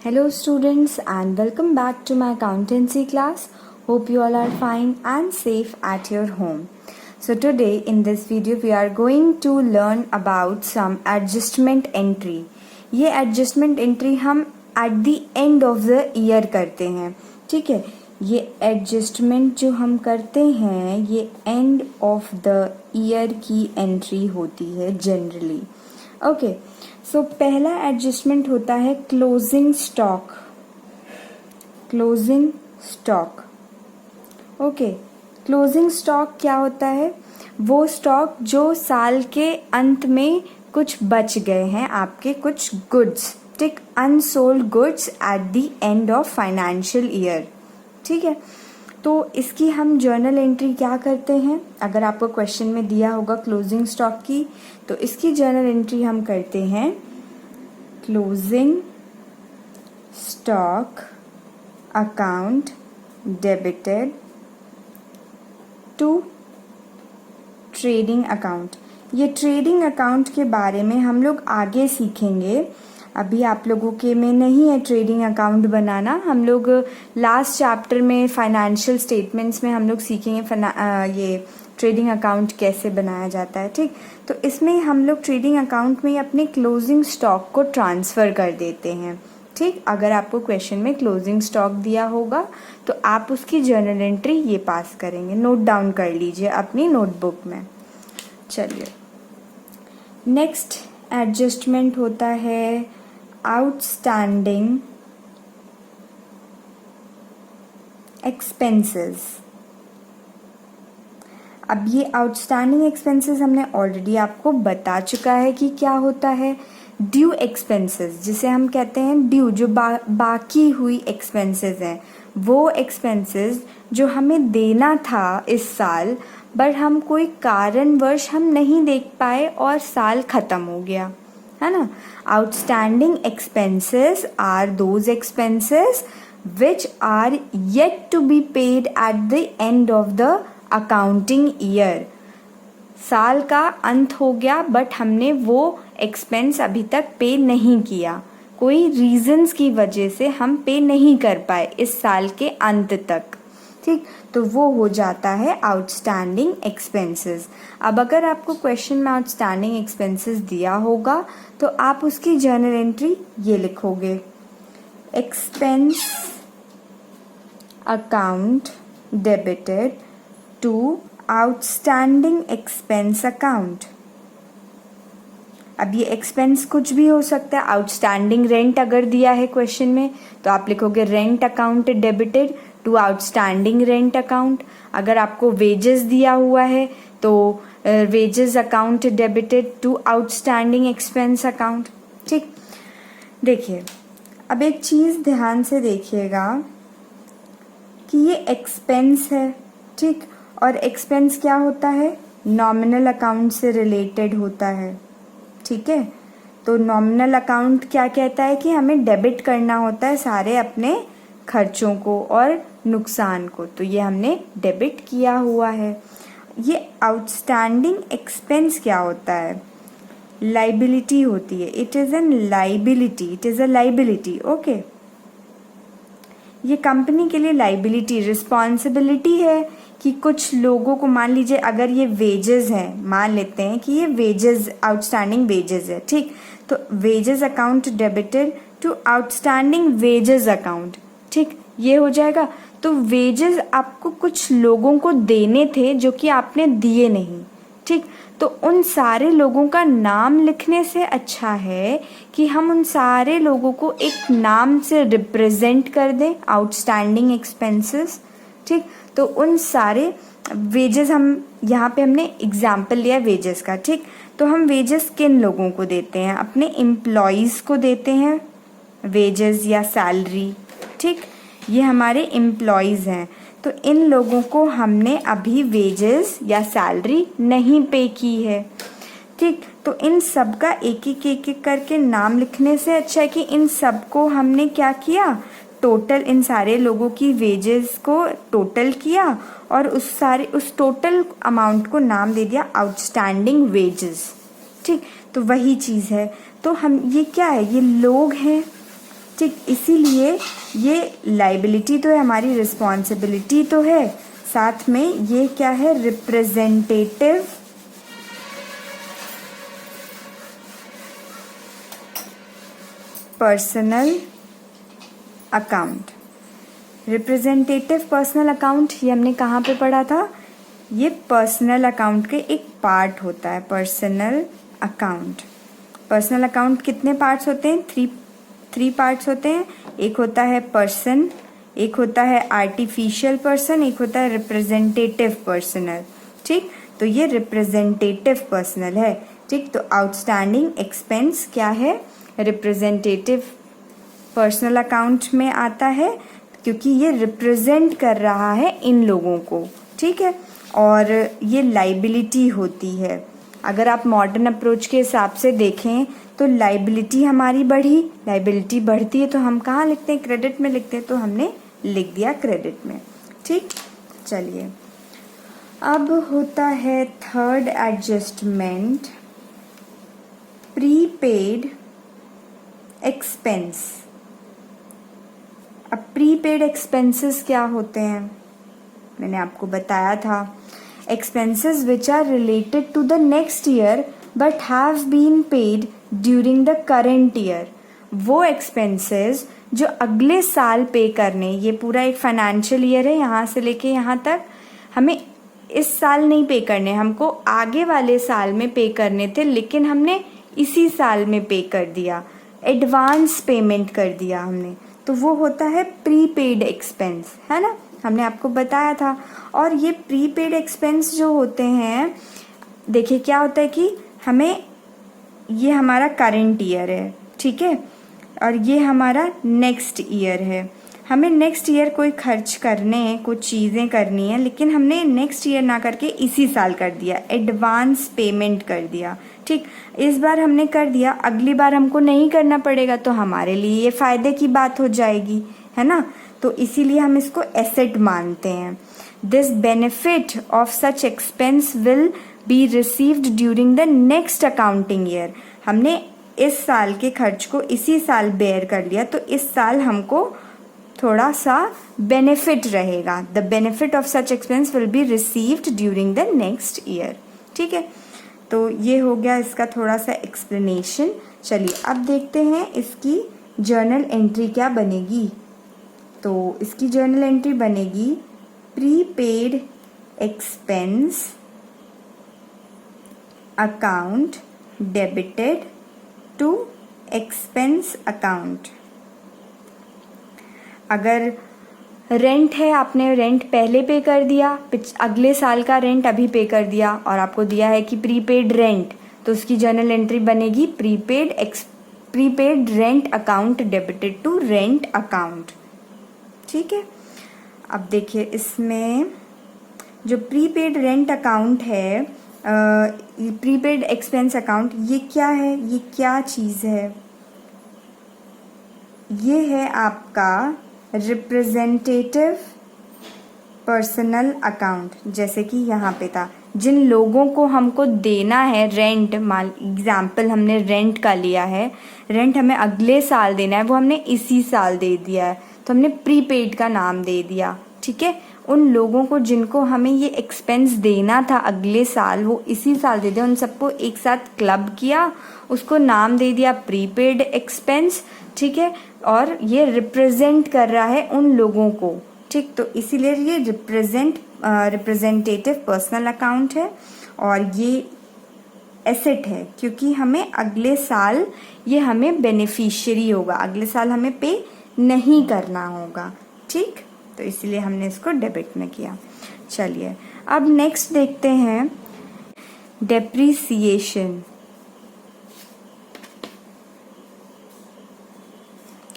Hello students and welcome back to my accountancy class. Hope you all are fine and safe at your home. So today in this video we are going to learn about some adjustment entry. ये adjustment entry हम at the end of the year करते हैं, ठीक है. ये adjustment जो हम करते हैं ये end of the year की entry होती है generally. ओके सो पहला एडजस्टमेंट होता है closing stock. Closing stock okay closing stock क्या होता है? वो स्टॉक जो साल के अंत में कुछ बच गए हैं, आपके कुछ गुड्स, ठीक, unsold goods at the end of financial year, ठीक है. तो इसकी हम जर्नल एंट्री क्या करते हैं? अगर आपको क्वेश्चन में दिया होगा क्लोजिंग स्टॉक की, तो इसकी जर्नल एंट्री हम करते हैं closing stock account debited to trading account. ये ट्रेडिंग अकाउंट के बारे में हम लोग आगे सीखेंगे. अभी आप लोगों के में नहीं है ट्रेडिंग अकाउंट बनाना. हम लोग लास्ट चैप्टर में फाइनेंशियल स्टेटमेंट्स में हम लोग सीखेंगे ये ट्रेडिंग अकाउंट कैसे बनाया जाता है, ठीक. तो इसमें हम लोग ट्रेडिंग अकाउंट में अपने क्लोजिंग स्टॉक को ट्रांसफ़र कर देते हैं, ठीक. अगर आपको क्वेश्चन में क्लोजिंग स्टॉक दिया होगा तो आप उसकी जर्नल एंट्री ये पास करेंगे. नोट डाउन कर लीजिए अपनी नोटबुक में. चलिए नेक्स्ट एडजस्टमेंट होता है आउटस्टैंडिंग एक्सपेंसेस. अब ये आउटस्टैंडिंग एक्सपेंसेस हमने ऑलरेडी आपको बता चुका है कि क्या होता है. ड्यू एक्सपेंसेस, जिसे हम कहते हैं ड्यू, जो बाकी हुई एक्सपेंसेस हैं, वो एक्सपेंसेस जो हमें देना था इस साल बट हम कोई कारणवश हम नहीं देख पाए और साल ख़त्म हो गया, है ना. Outstanding expenses are those expenses which are yet to be paid at the end of the accounting year. साल का अंत हो गया बट हमने वो एक्सपेंस अभी तक पे नहीं किया, कोई रीजंस की वजह से हम पे नहीं कर पाए इस साल के अंत तक, ठीक. तो वो हो जाता है आउटस्टैंडिंग एक्सपेंसेस. अब अगर आपको क्वेश्चन में आउटस्टैंडिंग एक्सपेंसेस दिया होगा तो आप उसकी जर्नल एंट्री ये लिखोगे, expense account debited to outstanding expense account. अब ये एक्सपेंस कुछ भी हो सकता है. आउटस्टैंडिंग रेंट अगर दिया है क्वेश्चन में तो आप लिखोगे rent account debited to outstanding rent account. अगर आपको वेजेस दिया हुआ है तो wages account debited to outstanding expense account, ठीक. देखिए अब एक चीज़ ध्यान से देखिएगा कि ये एक्सपेंस है, ठीक, और एक्सपेंस क्या होता है? नॉमिनल अकाउंट से रिलेटेड होता है, ठीक है. तो नॉमिनल अकाउंट क्या कहता है कि हमें डेबिट करना होता है सारे अपने खर्चों को और नुकसान को, तो ये हमने डेबिट किया हुआ है. ये आउटस्टैंडिंग एक्सपेंस क्या होता है? लाइबिलिटी होती है. It is an liability, it is a liability, okay. ये कंपनी के लिए लाइबिलिटी, रिस्पॉन्सिबिलिटी है कि कुछ लोगों को, मान लीजिए अगर ये वेजेस हैं, मान लेते हैं कि ये वेजेस, आउटस्टैंडिंग वेजेस है, ठीक. तो wages account debited to outstanding wages account, ठीक, ये हो जाएगा. तो वेजेस आपको कुछ लोगों को देने थे जो कि आपने दिए नहीं, ठीक. तो उन सारे लोगों का नाम लिखने से अच्छा है कि हम उन सारे लोगों को एक नाम से रिप्रेजेंट कर दें, आउटस्टैंडिंग एक्सपेंसेस, ठीक. तो उन सारे वेजेस, हम यहाँ पे हमने एग्जाम्पल लिया वेजेस का, ठीक. तो हम वेजेस किन लोगों को देते हैं? अपने एम्प्लॉयज़ को देते हैं वेजेस या सैलरी, ठीक. ये हमारे एम्प्लॉयज़ हैं. तो इन लोगों को हमने अभी वेजेस या सैलरी नहीं पे की है, ठीक. तो इन सब का एक एक करके नाम लिखने से अच्छा है कि इन सब को हमने क्या किया, टोटल, इन सारे लोगों की वेजेस को टोटल किया और उस टोटल अमाउंट को नाम दे दिया आउटस्टैंडिंग वेजेस, ठीक. तो वही चीज़ है. तो हम, ये क्या है? ये लोग हैं, ठीक, इसीलिए ये लाइबिलिटी तो है, हमारी रिस्पॉन्सिबिलिटी तो है, साथ में ये क्या है, representative personal account. Representative personal account ये हमने कहाँ पे पढ़ा था, ये पर्सनल अकाउंट के एक पार्ट होता है, पर्सनल अकाउंट। पर्सनल अकाउंट कितने पार्ट्स होते हैं, थ्री पार्ट्स होते हैं। एक होता है पर्सन, एक होता है आर्टिफिशियल पर्सन, एक होता है रिप्रेजेंटेटिव पर्सनल। ठीक, तो ये रिप्रेजेंटेटिव पर्सनल है। ठीक, तो आउटस्टैंडिंग एक्सपेंस क्या है, रिप्रेजेंटेटिव पर्सनल अकाउंट में आता है, क्योंकि ये रिप्रेजेंट कर रहा है इन लोगों को। ठीक है, और ये लाइबिलिटी होती है। अगर आप मॉडर्न अप्रोच के हिसाब से देखें तो लाइबिलिटी हमारी बढ़ी, लाइबिलिटी बढ़ती है तो हम कहाँ लिखते हैं, क्रेडिट में लिखते हैं, तो हमने लिख दिया क्रेडिट में। ठीक, चलिए अब होता है थर्ड एडजस्टमेंट, प्रीपेड एक्सपेंस। अब प्रीपेड एक्सपेंसेस क्या होते हैं, मैंने आपको बताया था, expenses which are related to the next year but have been paid during the current year। वो expenses जो अगले साल पे करने, ये पूरा एक फाइनेंशियल ईयर है, यहाँ से लेके यहाँ तक हमें इस साल नहीं पे करने, हमको आगे वाले साल में पे करने थे, लेकिन हमने इसी साल में पे कर दिया, एडवांस पेमेंट कर दिया हमने, तो वो होता है प्रीपेड एक्सपेंस, है ना, हमने आपको बताया था। और ये प्रीपेड एक्सपेंस जो होते हैं, देखिए क्या होता है कि हमें, ये हमारा करंट ईयर है, ठीक है, और ये हमारा नेक्स्ट ईयर है, हमें नेक्स्ट ईयर कोई खर्च करने हैं, कुछ चीज़ें करनी है, लेकिन हमने नेक्स्ट ईयर ना करके इसी साल कर दिया, एडवांस पेमेंट कर दिया। ठीक, इस बार हमने कर दिया, अगली बार हमको नहीं करना पड़ेगा, तो हमारे लिए ये फ़ायदे की बात हो जाएगी, है ना, तो इसीलिए हम इसको एसेट मानते हैं। This benefit of such expense will be received during the next accounting year. हमने इस साल के खर्च को इसी साल बेयर कर लिया, तो इस साल हमको थोड़ा सा बेनिफिट रहेगा। The benefit of such expense will be received during the next year. ठीक है, तो ये हो गया इसका थोड़ा सा एक्सप्लेनेशन। चलिए अब देखते हैं इसकी जर्नल एंट्री क्या बनेगी। तो इसकी जर्नल एंट्री बनेगी prepaid expense account debited to expense account. अगर रेंट है, आपने रेंट पहले पे कर दिया, अगले साल का रेंट अभी पे कर दिया, और आपको दिया है कि प्रीपेड रेंट, तो उसकी जर्नल एंट्री बनेगी prepaid rent account debited to rent account. ठीक है, अब देखिए इसमें जो प्रीपेड रेंट अकाउंट है, प्रीपेड एक्सपेंस अकाउंट, ये क्या है, ये क्या चीज़ है, ये है आपका रिप्रेजेंटेटिव पर्सनल अकाउंट। जैसे कि यहाँ पे था, जिन लोगों को हमको देना है रेंट, मान एग्जाम्पल हमने रेंट का लिया है, रेंट हमें अगले साल देना है, वो हमने इसी साल दे दिया है, तो हमने प्रीपेड का नाम दे दिया। ठीक है, उन लोगों को जिनको हमें ये एक्सपेंस देना था अगले साल, वो इसी साल दे दिया, उन सबको एक साथ क्लब किया, उसको नाम दे दिया प्रीपेड एक्सपेंस। ठीक है, और ये रिप्रेजेंट कर रहा है उन लोगों को। ठीक, तो इसीलिए ये रिप्रेजेंटेटिव पर्सनल अकाउंट है, और ये एसेट है, क्योंकि हमें अगले साल ये हमें बेनिफिशियरी होगा, अगले साल हमें पे नहीं करना होगा। ठीक, तो इसलिए हमने इसको डेबिट में किया। चलिए अब नेक्स्ट देखते हैं डेप्रीसिएशन।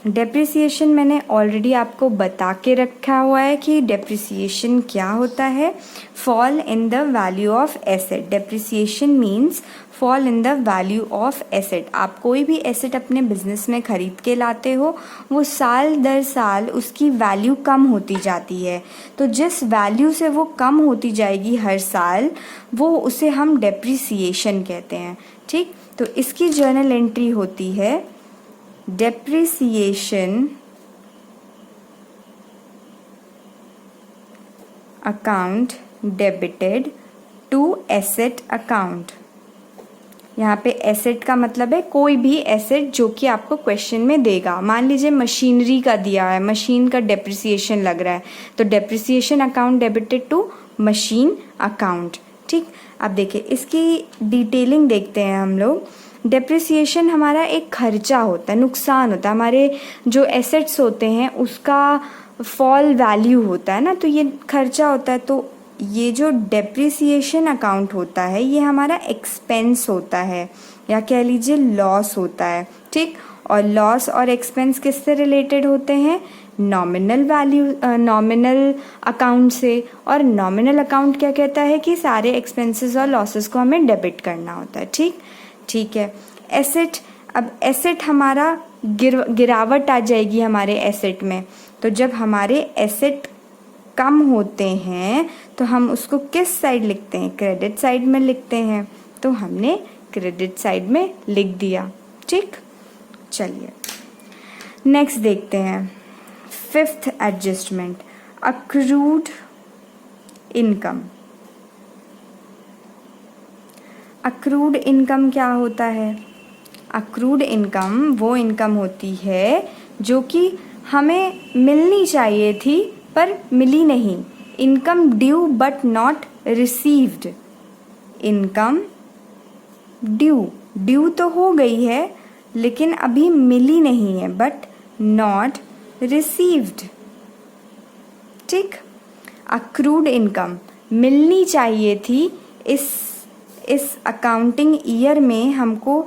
डेप्रिसिएशन मैंने ऑलरेडी आपको बता के रखा हुआ है कि डेप्रिसिएशन क्या होता है। Fall in the value of asset. Depreciation means fall in the value of asset. आप कोई भी एसेट अपने बिजनेस में खरीद के लाते हो, वो साल दर साल उसकी वैल्यू कम होती जाती है। तो जिस वैल्यू से वो कम होती जाएगी हर साल, वो उसे हम डेप्रिसिएशन कहते हैं। ठीक, तो इसकी जर्नल एंट्री होती है depreciation account debited to asset account. यहाँ पे एसेट का मतलब है कोई भी एसेट जो कि आपको क्वेश्चन में देगा। मान लीजिए मशीनरी का दिया है, मशीन का डेप्रिसिएशन लग रहा है, तो depreciation account debited to machine account. ठीक, अब देखिए इसकी डिटेलिंग देखते हैं हम लोग। डेप्रिसिएशन हमारा एक खर्चा होता है, नुकसान होता है, हमारे जो एसेट्स होते हैं उसका फॉल वैल्यू होता है ना, तो ये खर्चा होता है। तो ये जो डेप्रिसिएशन अकाउंट होता है ये हमारा एक्सपेंस होता है या कह लीजिए लॉस होता है। ठीक, और लॉस और एक्सपेंस किससे रिलेटेड होते हैं? नॉमिनल वैल्यू, नॉमिनल अकाउंट से। और नॉमिनल अकाउंट क्या कहता है कि सारे एक्सपेंसेस और लॉसेस को हमें डेबिट करना होता है। ठीक है। एसेट, अब एसेट हमारा गिरावट आ जाएगी हमारे एसेट में, तो जब हमारे एसेट कम होते हैं तो हम उसको किस साइड लिखते हैं? क्रेडिट साइड में लिखते हैं, तो हमने क्रेडिट साइड में लिख दिया। ठीक, चलिए नेक्स्ट देखते हैं। Fifth adjustment, accrued income. Accrued income क्या होता है? अक्रूड इनकम वो इनकम होती है जो कि हमें मिलनी चाहिए थी पर मिली नहीं। Income due but not received. Income due तो हो गई है लेकिन अभी मिली नहीं है, बट नॉट रिसीव्ड। ठीक, अक्रूड इनकम मिलनी चाहिए थी। इस अकाउंटिंग ईयर में हमको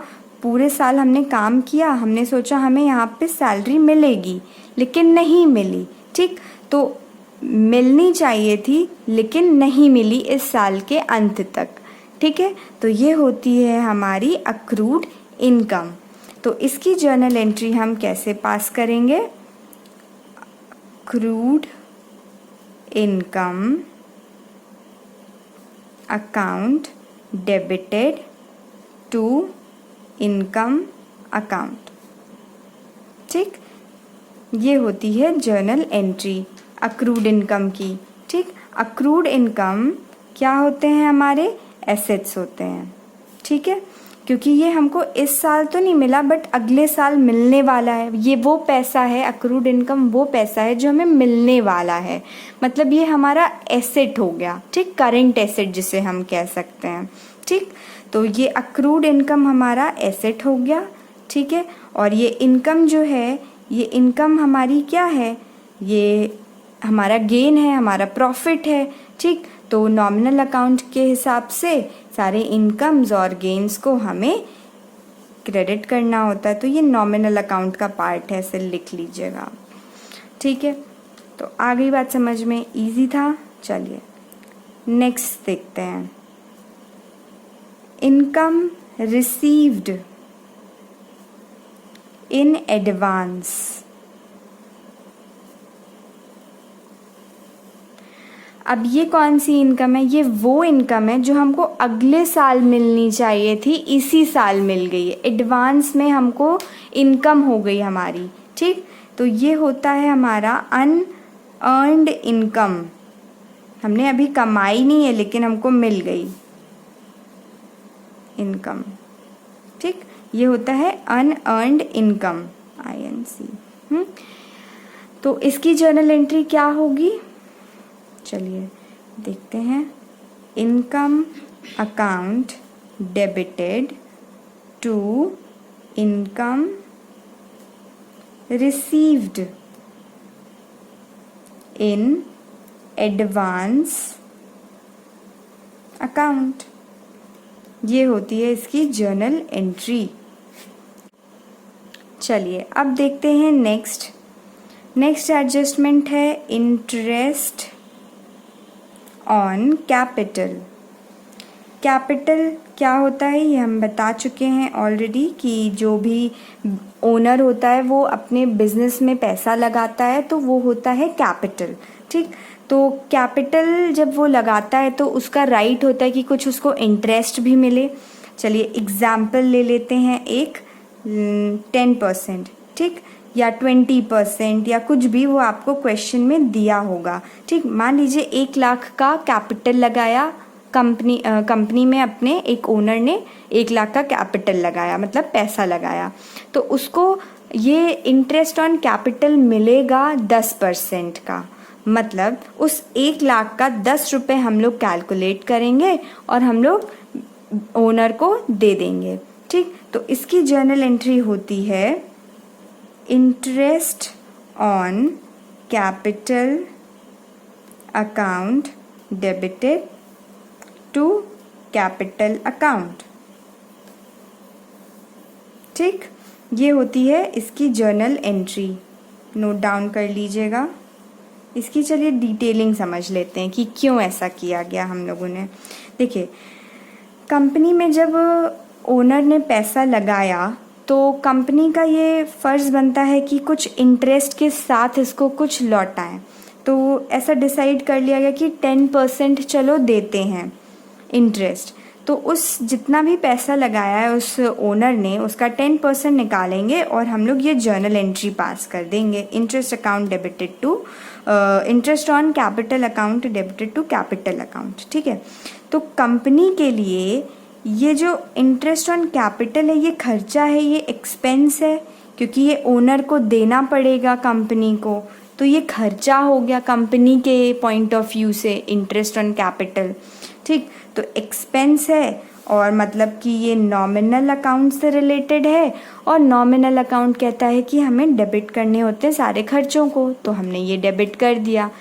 पूरे साल हमने काम किया, हमने सोचा हमें यहाँ पे सैलरी मिलेगी लेकिन नहीं मिली। ठीक, तो मिलनी चाहिए थी लेकिन नहीं मिली इस साल के अंत तक। ठीक है, तो ये होती है हमारी अक्रूड इनकम। तो इसकी जर्नल एंट्री हम कैसे पास करेंगे? Accrued income account debited to income account. ठीक, ये होती है जर्नल एंट्री अक्रूड इनकम की। ठीक, अक्रूड इनकम क्या होते हैं? हमारे एसेट्स होते हैं। ठीक है, क्योंकि ये हमको इस साल तो नहीं मिला बट अगले साल मिलने वाला है। ये वो पैसा है, अक्रूड इनकम वो पैसा है जो हमें मिलने वाला है, मतलब ये हमारा एसेट हो गया। ठीक, करंट एसेट जिसे हम कह सकते हैं। ठीक, तो ये अक्रूड इनकम हमारा एसेट हो गया। ठीक है, और ये इनकम जो है, ये इनकम हमारी क्या है? ये हमारा गेन है, हमारा प्रॉफिट है। ठीक, तो नॉमिनल अकाउंट के हिसाब से सारे इनकम्स और गेन्स को हमें क्रेडिट करना होता है, तो ये नॉमिनल अकाउंट का पार्ट है, इसे लिख लीजिएगा। ठीक है, तो आ गई बात समझ में, इजी था। चलिए नेक्स्ट देखते हैं। Income received in advance. अब ये कौन सी इनकम है? ये वो इनकम है जो हमको अगले साल मिलनी चाहिए थी, इसी साल मिल गई है। एडवांस में हमको इनकम हो गई हमारी। ठीक, तो ये होता है हमारा अनअर्न्ड इनकम। हमने अभी कमाई नहीं है लेकिन हमको मिल गई इनकम। ठीक, ये होता है अनअर्न्ड इनकम, INC। तो इसकी जर्नल एंट्री क्या होगी? चलिए देखते हैं। Income account debited to income received in advance account. ये होती है इसकी जर्नल एंट्री। चलिए अब देखते हैं नेक्स्ट एडजस्टमेंट है इंटरेस्ट ऑन कैपिटल। कैपिटल क्या होता है ये हम बता चुके हैं ऑलरेडी, कि जो भी ओनर होता है वो अपने बिजनेस में पैसा लगाता है तो वो होता है कैपिटल। ठीक, तो कैपिटल जब वो लगाता है तो उसका राइट होता है कि कुछ उसको इंटरेस्ट भी मिले। चलिए एग्जाम्पल ले लेते हैं एक 10%। ठीक, या 20% या कुछ भी वो आपको क्वेश्चन में दिया होगा। ठीक, मान लीजिए 1 लाख का कैपिटल लगाया कंपनी में, अपने एक ओनर ने 1 लाख का कैपिटल लगाया, मतलब पैसा लगाया, तो उसको ये इंटरेस्ट ऑन कैपिटल मिलेगा 10% का। मतलब उस 1 लाख का 10 रुपये हम लोग कैलकुलेट करेंगे और हम लोग ओनर को दे देंगे। ठीक, तो इसकी जर्नल एंट्री होती है interest on capital account debited to capital account. ठीक, ये होती है इसकी जर्नल एंट्री, नोट डाउन कर लीजिएगा। इसकी चलिए डिटेलिंग समझ लेते हैं कि क्यों ऐसा किया गया हम लोगों ने। देखिए, कंपनी में जब ओनर ने पैसा लगाया तो कंपनी का ये फ़र्ज़ बनता है कि कुछ इंटरेस्ट के साथ इसको कुछ लौटाएं। तो ऐसा डिसाइड कर लिया गया कि 10% चलो देते हैं इंटरेस्ट। तो उस जितना भी पैसा लगाया है उस ओनर ने, उसका 10% निकालेंगे और हम लोग ये जर्नल एंट्री पास कर देंगे, interest account debited to interest on capital account debited to capital account. ठीक है, तो कंपनी के लिए ये जो इंटरेस्ट ऑन कैपिटल है ये खर्चा है, ये एक्सपेंस है, क्योंकि ये ओनर को देना पड़ेगा कंपनी को, तो ये खर्चा हो गया कंपनी के पॉइंट ऑफ व्यू से इंटरेस्ट ऑन कैपिटल। ठीक, तो एक्सपेंस है और मतलब कि ये नॉमिनल अकाउंट से रिलेटेड है, और नॉमिनल अकाउंट कहता है कि हमें डेबिट करने होते हैं सारे खर्चों को, तो हमने ये डेबिट कर दिया।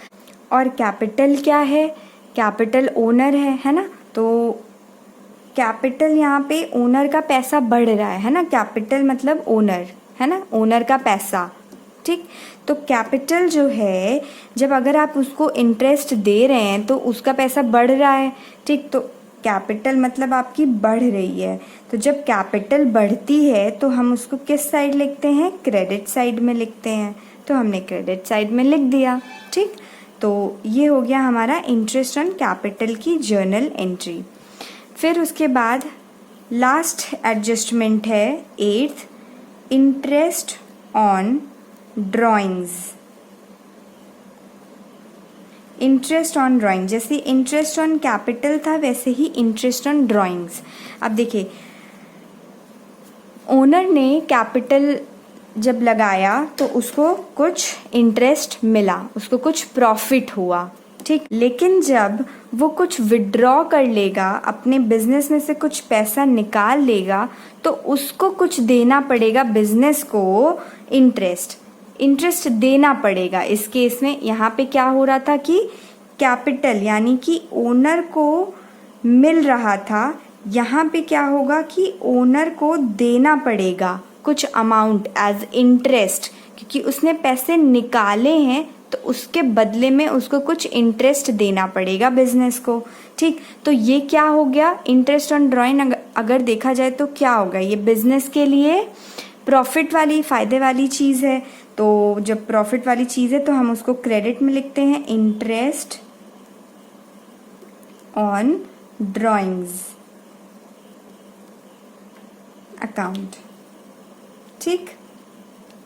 और कैपिटल क्या है? कैपिटल ओनर है ना, तो कैपिटल यहाँ पे ओनर का पैसा बढ़ रहा है ना, कैपिटल मतलब ओनर है ना, ओनर का पैसा। ठीक, तो कैपिटल जो है जब अगर आप उसको इंटरेस्ट दे रहे हैं तो उसका पैसा बढ़ रहा है। ठीक, तो कैपिटल मतलब आपकी बढ़ रही है, तो जब कैपिटल बढ़ती है तो हम उसको किस साइड लिखते हैं? क्रेडिट साइड में लिखते हैं, तो हमने क्रेडिट साइड में लिख दिया। ठीक, तो ये हो गया हमारा इंटरेस्ट ऑन कैपिटल की जर्नल एंट्री। फिर उसके बाद लास्ट एडजस्टमेंट है 8th, interest on drawings. Interest on drawing, जैसे इंटरेस्ट ऑन कैपिटल था वैसे ही इंटरेस्ट ऑन ड्राइंग्स। अब देखिए, ओनर ने कैपिटल जब लगाया तो उसको कुछ इंटरेस्ट मिला, उसको कुछ प्रॉफिट हुआ। ठीक, लेकिन जब वो कुछ विड्रॉ कर लेगा, अपने बिजनेस में से कुछ पैसा निकाल लेगा, तो उसको कुछ देना पड़ेगा बिजनेस को, इंटरेस्ट देना पड़ेगा। इस केस में यहाँ पे क्या हो रहा था कि कैपिटल यानी कि ओनर को मिल रहा था, यहाँ पे क्या होगा कि ओनर को देना पड़ेगा कुछ अमाउंट एज इंटरेस्ट, क्योंकि उसने पैसे निकाले हैं तो उसके बदले में उसको कुछ इंटरेस्ट देना पड़ेगा बिजनेस को। ठीक, तो ये क्या हो गया? इंटरेस्ट ऑन ड्राइंग अगर देखा जाए तो क्या होगा, ये बिजनेस के लिए प्रॉफिट वाली, फ़ायदे वाली चीज़ है। तो जब प्रॉफिट वाली चीज़ है तो हम उसको क्रेडिट में लिखते हैं, इंटरेस्ट ऑन ड्राइंग्स अकाउंट। ठीक,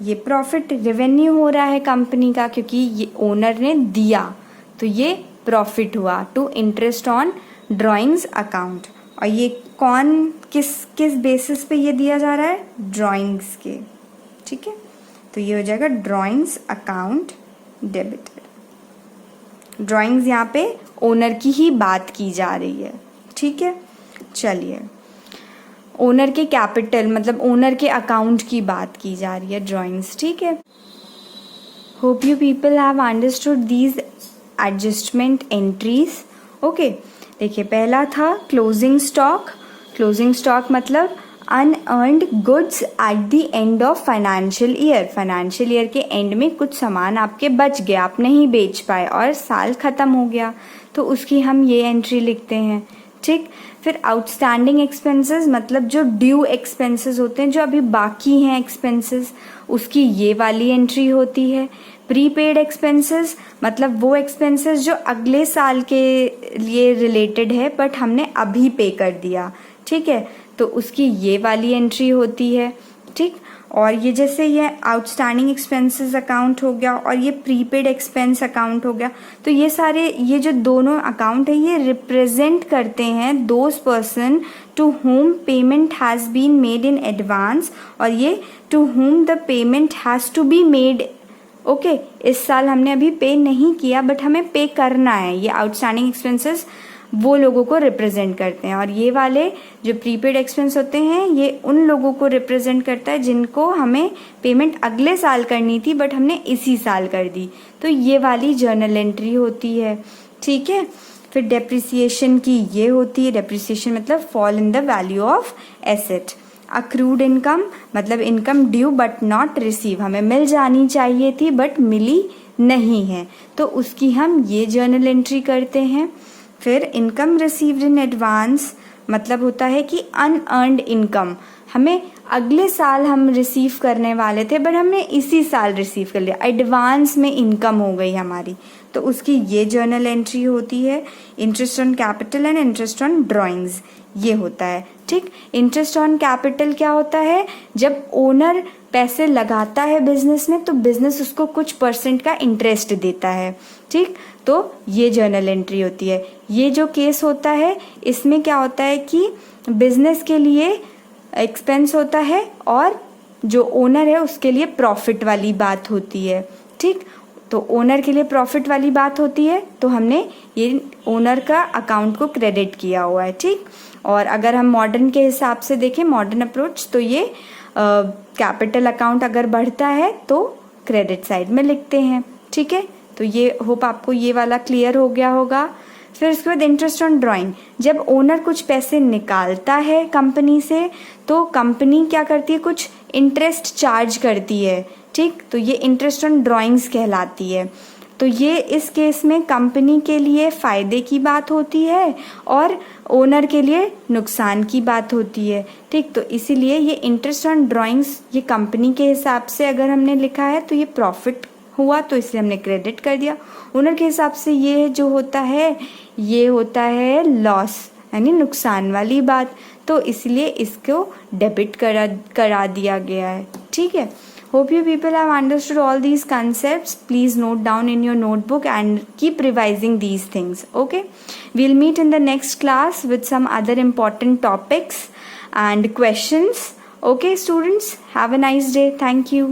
ये प्रॉफिट रेवेन्यू हो रहा है कंपनी का, क्योंकि ये ओनर ने दिया तो ये प्रॉफिट हुआ to interest on drawings account. और ये कौन किस बेसिस पे ये दिया जा रहा है? ड्राइंग्स के। ठीक है, तो ये हो जाएगा ड्राइंग्स अकाउंट डेबिटेड। ड्राइंग्स यहाँ पे ओनर की ही बात की जा रही है। ठीक है, चलिए, ओनर के कैपिटल मतलब ओनर के अकाउंट की बात की जा रही है, ड्राइंग्स। ठीक है, hope you people have understood these adjustment entries. Okay, देखिए, पहला था क्लोजिंग स्टॉक। क्लोजिंग स्टॉक मतलब unearned goods at the end of financial year. Financial year के एंड में कुछ सामान आपके बच गए, आप नहीं बेच पाए और साल ख़त्म हो गया, तो उसकी हम ये एंट्री लिखते हैं। ठीक, फिर आउटस्टैंडिंग एक्सपेंसेस मतलब जो ड्यू एक्सपेंसेस होते हैं, जो अभी बाकी हैं एक्सपेंसेस, उसकी ये वाली एंट्री होती है। प्रीपेड एक्सपेंसेस मतलब वो एक्सपेंसेस जो अगले साल के लिए रिलेटेड है बट हमने अभी पे कर दिया। ठीक है, तो उसकी ये वाली एंट्री होती है। ठीक, और ये जैसे ये आउटस्टैंडिंग एक्सपेंसेस अकाउंट हो गया और ये प्रीपेड एक्सपेंस अकाउंट हो गया, तो ये सारे ये जो दोनों अकाउंट है ये रिप्रेजेंट करते हैं those person to whom payment has been made in advance, और ये to whom the payment has to be made. Okay, इस साल हमने अभी पे नहीं किया बट हमें पे करना है। ये आउटस्टैंडिंग एक्सपेंसेस वो लोगों को रिप्रेजेंट करते हैं, और ये वाले जो प्रीपेड एक्सपेंस होते हैं ये उन लोगों को रिप्रेजेंट करता है जिनको हमें पेमेंट अगले साल करनी थी बट हमने इसी साल कर दी, तो ये वाली जर्नल एंट्री होती है। ठीक है, फिर डेप्रिसिएशन की ये होती है, डेप्रिसिएशन मतलब fall in the value of asset. Accrued income मतलब income due but not receive, हमें मिल जानी चाहिए थी बट मिली नहीं है, तो उसकी हम ये जर्नल एंट्री करते हैं। फिर इनकम रिसीव्ड इन एडवांस मतलब होता है कि अनअर्न्ड इनकम, हमें अगले साल हम रिसीव करने वाले थे बट हमने इसी साल रिसीव कर लिया, एडवांस में इनकम हो गई हमारी, तो उसकी ये जर्नल एंट्री होती है। Interest on capital and interest on drawings ये होता है। ठीक, इंटरेस्ट ऑन कैपिटल क्या होता है, जब ओनर पैसे लगाता है बिजनेस में तो बिजनेस उसको कुछ % का इंटरेस्ट देता है। ठीक, तो ये जर्नल एंट्री होती है। ये जो केस होता है इसमें क्या होता है कि बिजनेस के लिए एक्सपेंस होता है और जो ओनर है उसके लिए प्रॉफिट वाली बात होती है। ठीक, तो ओनर के लिए प्रॉफिट वाली बात होती है तो हमने ये ओनर का अकाउंट को क्रेडिट किया हुआ है। ठीक, और अगर हम मॉडर्न के हिसाब से देखें, मॉडर्न अप्रोच, तो ये कैपिटल अकाउंट अगर बढ़ता है तो क्रेडिट साइड में लिखते हैं। ठीक है, तो ये होप आपको ये वाला क्लियर हो गया होगा। फिर उसके बाद इंटरेस्ट ऑन ड्राइंग, जब ओनर कुछ पैसे निकालता है कंपनी से तो कंपनी क्या करती है, कुछ इंटरेस्ट चार्ज करती है। ठीक, तो ये इंटरेस्ट ऑन ड्राइंग्स कहलाती है। तो ये इस केस में कंपनी के लिए फ़ायदे की बात होती है और ओनर के लिए नुकसान की बात होती है। ठीक, तो इसीलिए ये इंटरेस्ट ऑन ड्राइंग्स ये कंपनी के हिसाब से अगर हमने लिखा है तो ये प्रॉफिट हुआ तो इसलिए हमने क्रेडिट कर दिया। ओनर के हिसाब से ये जो होता है ये होता है लॉस यानी नुकसान वाली बात, तो इसलिए इसको डेबिट करा दिया गया है। ठीक है, hope you people have understood all these concepts. Please note down in your notebook and keep revising these things. Okay, we'll meet in the next class with some other important topics and questions. Okay students, have a nice day. Thank you.